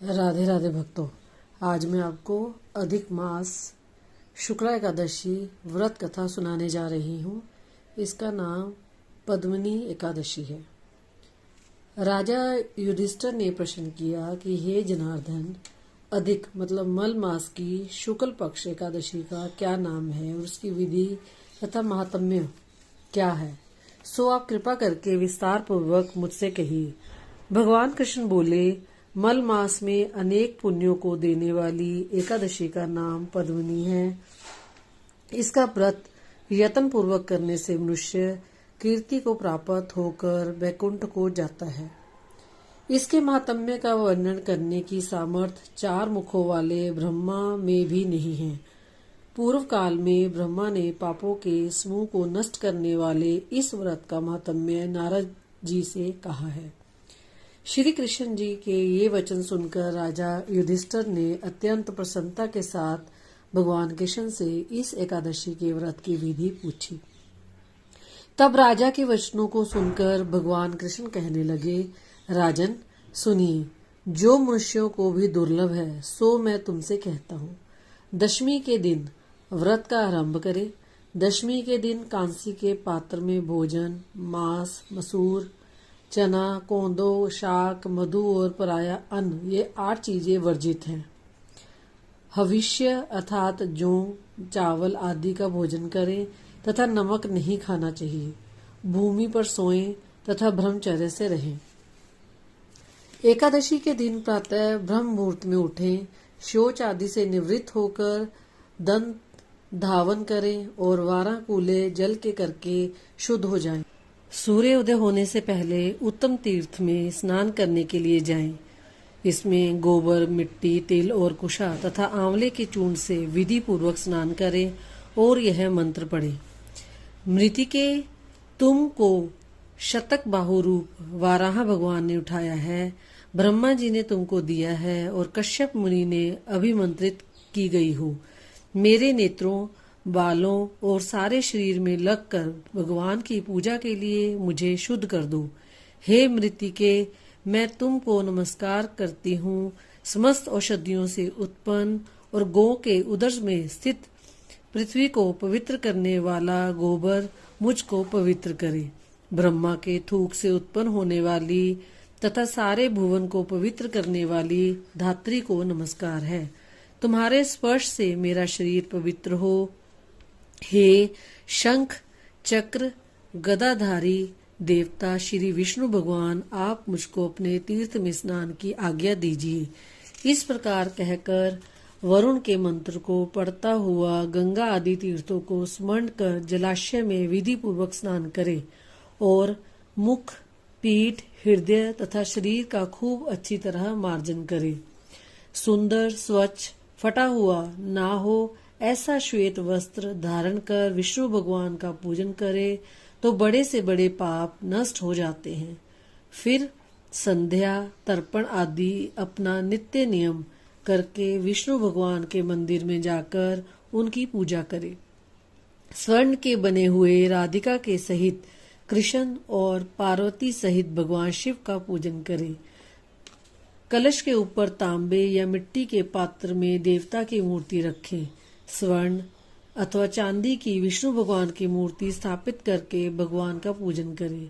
राधे राधे भक्तों। आज मैं आपको अधिक मास शुक्ला एकादशी व्रत कथा सुनाने जा रही हूँ। इसका नाम पद्मिनी एकादशी है। राजा युधिष्ठिर ने प्रश्न किया कि हे जनार्दन, अधिक मतलब मल मास की शुक्ल पक्ष एकादशी का क्या नाम है और उसकी विधि तथा महात्म्य क्या है, सो आप कृपा करके विस्तार पूर्वक मुझसे कहिए। भगवान कृष्ण बोले, मल मास में अनेक पुण्यों को देने वाली एकादशी का नाम पद्मिनी है। इसका व्रत यत्न पूर्वक करने से मनुष्य कीर्ति को प्राप्त होकर वैकुंठ को जाता है। इसके महात्म्य का वर्णन करने की सामर्थ्य चार मुखों वाले ब्रह्मा में भी नहीं है। पूर्व काल में ब्रह्मा ने पापों के समूह को नष्ट करने वाले इस व्रत का महात्म्य नारद जी से कहा है। श्री कृष्ण जी के ये वचन सुनकर राजा युधिष्ठिर ने अत्यंत प्रसन्नता के साथ भगवान कृष्ण से इस एकादशी के व्रत की विधि पूछी। तब राजा के वचनों को सुनकर भगवान कृष्ण कहने लगे, राजन सुनिए, जो मनुष्यों को भी दुर्लभ है सो मैं तुमसे कहता हूँ। दशमी के दिन व्रत का आरंभ करें। दशमी के दिन कांसी के पात्र में भोजन, मांस, मसूर, चना, कोंदो, शाक, मधु और पराया अन्न, ये 8 चीजें वर्जित हैं। हविष्य अर्थात जौ, चावल आदि का भोजन करें तथा नमक नहीं खाना चाहिए। भूमि पर सोएं तथा ब्रह्मचर्य से रहें। एकादशी के दिन प्रातः ब्रह्म मुहूर्त में उठें, शौच आदि से निवृत्त होकर दंत धावन करें और 12 कूले जल के करके शुद्ध हो जाएं। सूर्य उदय होने से पहले उत्तम तीर्थ में स्नान करने के लिए जाएं। इसमें गोबर, मिट्टी, तिल और कुशा तथा आंवले के चूर्ण से विधि पूर्वक स्नान करें और यह मंत्र पढ़ें। मृतिके तुमको शतक बाहु रूप वाराह भगवान ने उठाया है, ब्रह्मा जी ने तुमको दिया है और कश्यप मुनि ने अभिमंत्रित की गई हो। मेरे नेत्रों, बालों और सारे शरीर में लगकर भगवान की पूजा के लिए मुझे शुद्ध कर दो। हे मृतिके, मैं तुमको नमस्कार करती हूँ। समस्त औषधियों से उत्पन्न और गौ के उदर में स्थित पृथ्वी को पवित्र करने वाला गोबर मुझको पवित्र करे। ब्रह्मा के थूक से उत्पन्न होने वाली तथा सारे भुवन को पवित्र करने वाली धात्री को नमस्कार है। तुम्हारे स्पर्श से मेरा शरीर पवित्र हो। हे शंख चक्र गदाधारी देवता श्री विष्णु भगवान, आप मुझको अपने तीर्थ में स्नान की आज्ञा दीजिए। इस प्रकार कहकर वरुण के मंत्र को पढ़ता हुआ गंगा आदि तीर्थों को स्मरण कर जलाशय में विधि पूर्वक स्नान करे और मुख, पीठ, हृदय तथा शरीर का खूब अच्छी तरह मार्जन करे। सुंदर, स्वच्छ, फटा हुआ ना हो ऐसा श्वेत वस्त्र धारण कर विष्णु भगवान का पूजन करे तो बड़े से बड़े पाप नष्ट हो जाते हैं। फिर संध्या, तर्पण आदि अपना नित्य नियम करके विष्णु भगवान के मंदिर में जाकर उनकी पूजा करे। स्वर्ण के बने हुए राधिका के सहित कृष्ण और पार्वती सहित भगवान शिव का पूजन करे। कलश के ऊपर तांबे या मिट्टी के पात्र में देवता की मूर्ति रखें। स्वर्ण अथवा चांदी की विष्णु भगवान की मूर्ति स्थापित करके भगवान का पूजन करें।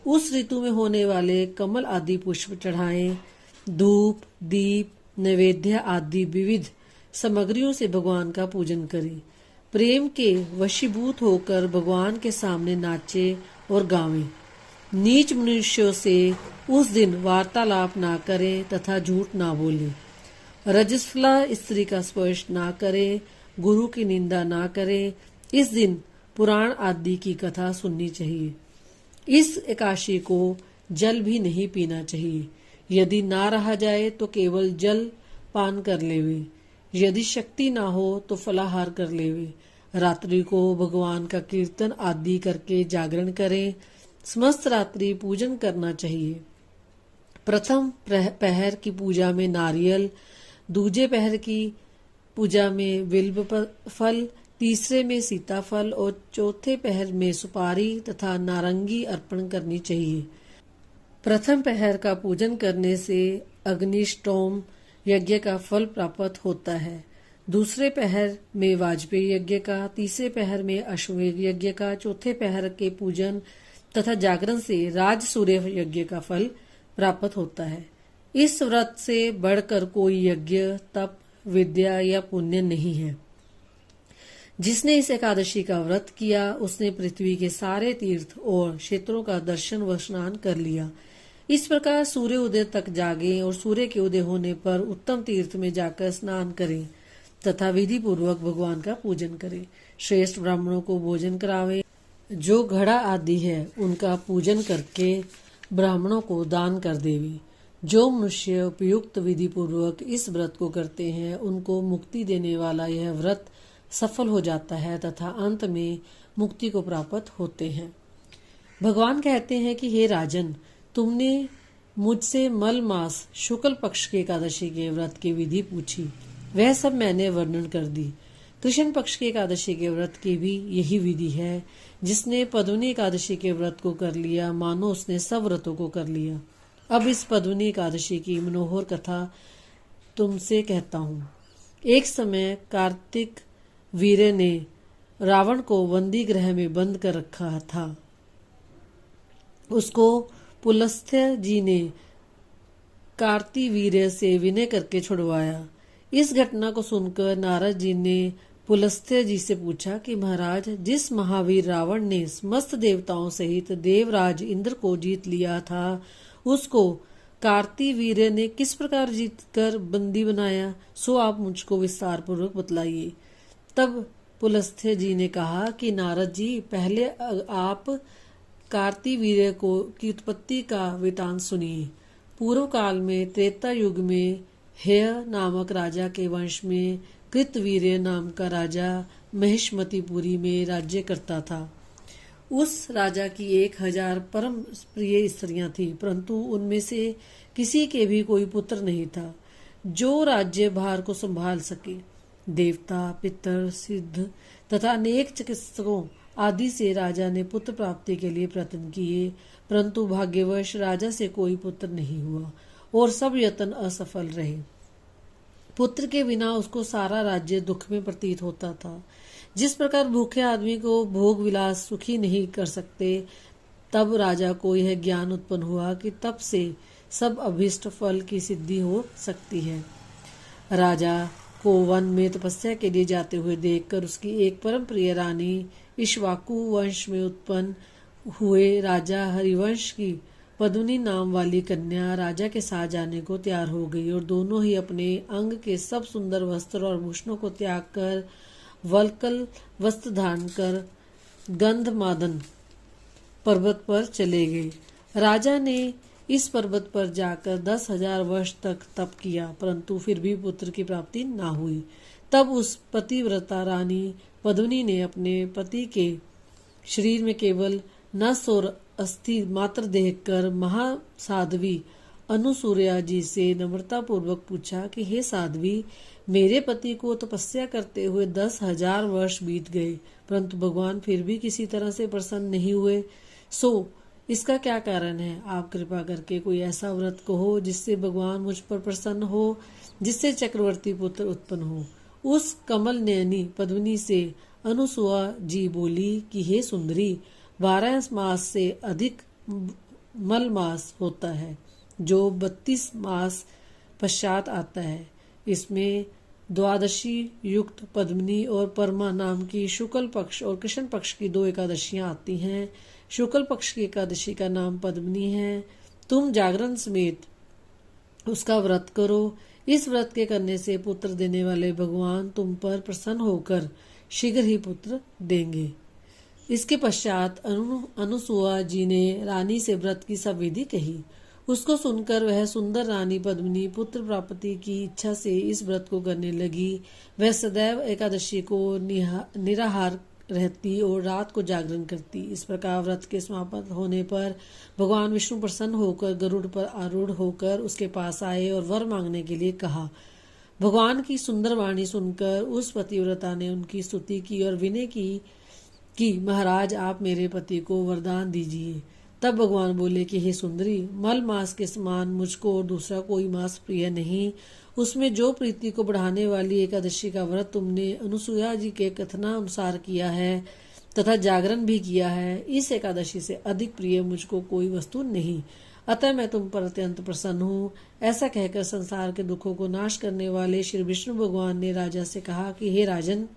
उस ऋतु में होने वाले कमल आदि पुष्प चढ़ाएं। धूप, दीप, नैवेद्य आदि विविध सामग्रियों से भगवान का पूजन करें। प्रेम के वशीभूत होकर भगवान के सामने नाचे और गावें। नीच मनुष्यों से उस दिन वार्तालाप ना करें तथा झूठ ना बोलें। रजस्वला स्त्री का स्पर्श ना करें। गुरु की निंदा ना करें। इस दिन पुराण आदि की कथा सुननी चाहिए। इस एकादशी को जल भी नहीं पीना चाहिए। यदि ना रहा जाए तो केवल जल पान कर लेवे। यदि शक्ति ना हो तो फलाहार कर लेवे। रात्रि को भगवान का कीर्तन आदि करके जागरण करें। समस्त रात्रि पूजन करना चाहिए। प्रथम पहर की पूजा में नारियल, दूजे पहर की पूजा में बिल्व फल, तीसरे में सीताफल और चौथे पहर में सुपारी तथा नारंगी अर्पण करनी चाहिए। प्रथम पहर का पूजन करने से अग्निष्टोम यज्ञ का फल प्राप्त होता है। दूसरे पहर में वाजपेयी यज्ञ का, तीसरे पहर में अश्वमेध यज्ञ का, चौथे पहर के पूजन तथा जागरण से राज सूर्य यज्ञ का फल प्राप्त होता है। इस व्रत से बढ़कर कोई यज्ञ, तप, विद्या या पुण्य नहीं है। जिसने इस एकादशी का व्रत किया उसने पृथ्वी के सारे तीर्थ और क्षेत्रों का दर्शन व स्नान कर लिया। इस प्रकार सूर्य उदय तक जागें और सूर्य के उदय होने पर उत्तम तीर्थ में जाकर स्नान करें तथा विधि पूर्वक भगवान का पूजन करें। श्रेष्ठ ब्राह्मणों को भोजन करावें। जो घड़ा आदि है उनका पूजन करके ब्राह्मणों को दान कर देवे। जो मनुष्य उपयुक्त विधि पूर्वक इस व्रत को करते हैं उनको मुक्ति देने वाला यह व्रत सफल हो जाता है तथा अंत में मुक्ति को प्राप्त होते हैं। भगवान कहते हैं कि हे राजन, तुमने मुझसे मल मास शुक्ल पक्ष के एकादशी के व्रत की विधि पूछी, वह सब मैंने वर्णन कर दी। कृष्ण पक्ष के एकादशी के व्रत की भी यही विधि है। जिसने पद्मनी एकादशी के व्रत को कर लिया मानो उसने सब व्रतों को कर लिया। अब इस पद्मनी एकादशी की मनोहर कथा तुमसे कहता हूँ। एक समय कार्तिक वीर्य ने रावण को बंदी गृह में बंद कर रखा था। उसको पुलस्त्य जी ने कार्तिवीर्य से विनय करके छुड़वाया। इस घटना को सुनकर नारद जी ने पुलस्त्य जी से पूछा कि महाराज, जिस महावीर रावण ने समस्त देवताओं सहित देवराज इंद्र को जीत लिया था, उसको कार्तिवीर्य ने किस प्रकार जीतकर बंदी बनाया, सो आप मुझको विस्तार पूर्वक बतलाइए। तब पुलस्त्य जी ने कहा कि नारद जी, पहले आप कार्तिवीर्य की उत्पत्ति का वृतांत सुनिए। पूर्व काल में त्रेता युग में हेय नामक राजा के वंश में कृतवीर्य नाम का राजा महिष्मतिपुरी में राज्य करता था। उस राजा की 1000 परम प्रिय स्त्रियां थीं, परंतु उनमें से किसी के भी कोई पुत्र नहीं था जो राज्य भार को संभाल सके। देवता, पितर, सिद्ध तथा अनेक चिकित्सकों आदि से राजा ने पुत्र प्राप्ति के लिए प्रयत्न किए, परंतु भाग्यवश राजा से कोई पुत्र नहीं हुआ और सब यत्न असफल रहे। पुत्र के बिना उसको सारा राज्य दुख में प्रतीत होता था। जिस प्रकार भूखे आदमी को भोग विलास सुखी नहीं कर सकते, तब राजा को यह ज्ञान उत्पन्न हुआ कि तप से सब अभीष्ट फल की सिद्धि हो सकती है। राजा को वन में तपस्या के लिए जाते हुए देखकर उसकी एक परम प्रिय रानी इक्ष्वाकु वंश में उत्पन्न हुए राजा हरिवंश की पद्मिनी नाम वाली कन्या राजा के साथ जाने को तैयार हो गई और दोनों ही अपने अंग के सब सुंदर वस्त्र और भूषणों को त्याग कर वल्कल वस्त्र धारण कर गंधमादन पर्वत पर चले गए। राजा ने इस पर्वत पर जाकर 10,000 वर्ष तक तप किया, परंतु फिर भी पुत्र की प्राप्ति न हुई। तब उस पतिव्रता रानी पद्मिनी ने अपने पति के शरीर में केवल नस और अस्थि मात्र देखकर महासाध्वी अनुसूया जी से नम्रता पूर्वक पूछा कि हे साध्वी, मेरे पति को तपस्या करते हुए 10,000 वर्ष बीत गए, परंतु भगवान फिर भी किसी तरह से प्रसन्न नहीं हुए। सो इसका क्या कारण है? आप कृपा करके कोई ऐसा व्रत कहो जिससे भगवान मुझ पर प्रसन्न हो, जिससे चक्रवर्ती पुत्र उत्पन्न हो। उस कमल नयनी पद्मिनी से अनुसूया जी बोली कि हे सुंदरी, 12 मास से अधिक मल मास होता है जो 32 मास पश्चात आता है। इसमें द्वादशी युक्त पद्मिनी और परमा नाम की शुक्ल पक्ष और कृष्ण पक्ष की 2 एकादशियां आती हैं। शुक्ल पक्ष की एकादशी का नाम पद्मिनी है। तुम जागरण समेत उसका व्रत करो। इस व्रत के करने से पुत्र देने वाले भगवान तुम पर प्रसन्न होकर शीघ्र ही पुत्र देंगे। इसके पश्चात अनुसूया जी ने रानी से व्रत की सब विधि कही। उसको सुनकर वह सुंदर रानी पद्मिनी पुत्र प्राप्ति की इच्छा से इस व्रत को करने लगी। वह सदैव एकादशी को निराहार रहती और रात को जागरण करती। इस प्रकार व्रत के समाप्त होने पर भगवान विष्णु प्रसन्न होकर गरुड़ पर आरूढ़ होकर उसके पास आए और वर मांगने के लिए कहा। भगवान की सुंदर वाणी सुनकर उस पतिव्रता ने उनकी स्तुति की और विनय की कि महाराज, आप मेरे पति को वरदान दीजिए। तब भगवान बोले कि हे सुंदरी, मल मांस के समान मुझको और दूसरा कोई मांस प्रिय नहीं। उसमें जो प्रीति को बढ़ाने वाली एकादशी का व्रत तुमने अनुसुया जी के कथनानुसार किया है तथा जागरण भी किया है, इस एकादशी से अधिक प्रिय मुझको कोई वस्तु नहीं। अतः मैं तुम पर अत्यंत प्रसन्न हूँ। ऐसा कहकर संसार के दुखों को नाश करने वाले श्री विष्णु भगवान ने राजा से कहा कि हे राजन,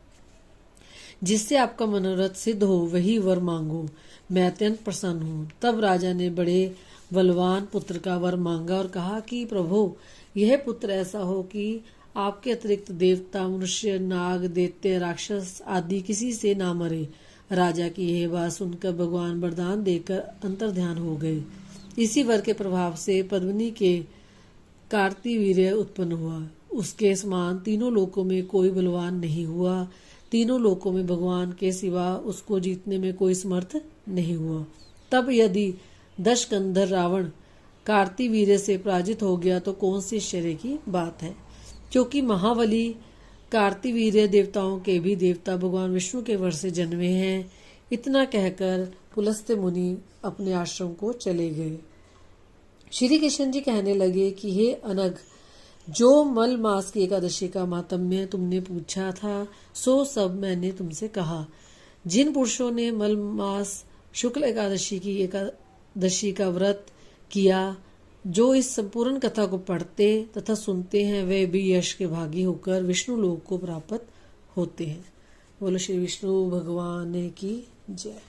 जिससे आपका मनोरथ सिद्ध हो वही वर मांगो, मैं अत्यंत प्रसन्न हूँ। तब राजा ने बड़े बलवान पुत्र का वर मांगा और कहा कि प्रभु, यह पुत्र ऐसा हो कि आपके अतिरिक्त देवता, मनुष्य, नाग, दैत्य, राक्षस आदि किसी से ना मरे। राजा की यह बात सुनकर भगवान वरदान देकर अंतर्ध्यान हो गए। इसी वर के प्रभाव से पद्मिनी के कार्तिवीर्य उत्पन्न हुआ। उसके समान तीनों लोकों में कोई बलवान नहीं हुआ। तीनों लोकों में भगवान के सिवा उसको जीतने में कोई समर्थ नहीं हुआ। तब यदि दशकंधर रावण कार्तिवीर्य से पराजित हो गया तो कौन सी आश्चर्य की बात है, क्योंकि महाबली कार्तिवीर्य देवताओं के भी देवता भगवान विष्णु के वर से जन्मे हैं। इतना कहकर पुलस्त्य मुनि अपने आश्रम को चले गए। श्री कृष्ण जी कहने लगे कि हे अनघ, जो मल मास की एकादशी का महात्म्य तुमने पूछा था सो सब मैंने तुमसे कहा। जिन पुरुषों ने मल मास शुक्ल एकादशी का व्रत किया, जो इस संपूर्ण कथा को पढ़ते तथा सुनते हैं, वे भी यश के भागी होकर विष्णु लोक को प्राप्त होते हैं। बोलो श्री विष्णु भगवान की जय।